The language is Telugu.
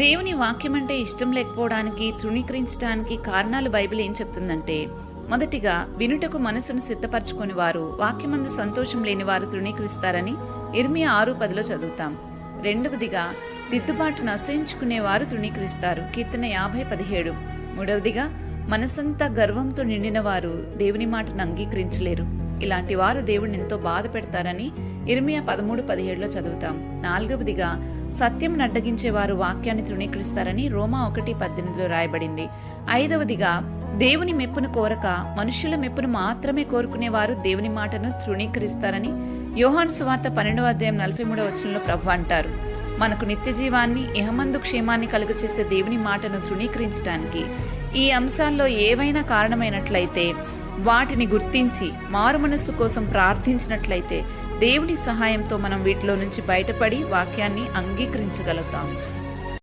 దేవుని వాక్యం అంటే ఇష్టం లేకపోవడానికి, తృణీకరించడానికి కారణాలు బైబిల్ ఏం చెప్తుందంటే, మొదటిగా వినుటకు మనసును సిద్ధపరచుకుని వారు, వాక్యమందు సంతోషం లేని వారు తృణీకరిస్తారని ఇర్మియా 6:10 చదువుతాం. రెండవదిగా దిద్దుబాటును అసహించుకునేవారు తృణీకరిస్తారు, కీర్తన 50:17. మూడవదిగా మనసంతా గర్వంతో నిండిన వారు దేవుని మాటను అంగీకరించలేరు. ఇలాంటి వారు దేవుడిని ఎంతో బాధ పెడతారని ఇర్మియా 13:17 చదువుతాం. నాలుగవదిగా సత్యం అడ్డగించేవారు వాక్యాన్ని తృణీకరిస్తారని రోమా 1:18 రాయబడింది. ఐదవదిగా దేవుని మెప్పును కోరక మనుషుల మెప్పును మాత్రమే కోరుకునేవారు దేవుని మాటను తృణీకరిస్తారని యోహాను సువార్త 12:43 ప్రభు అంటారు. మనకు నిత్య జీవాన్ని, ఇహమందు క్షేమాన్ని కలుగచేసే దేవుని మాటను తృణీకరించడానికి ఈ అంశాల్లో ఏవైనా కారణమైనట్లయితే వాటిని గుర్తించి మారుమనస్సు కోసం ప్రార్థించినట్లయితే దేవుని సహాయంతో మనం వీటిలో నుంచి బయటపడి వాక్యాన్ని అంగీకరించగలుగుతాం.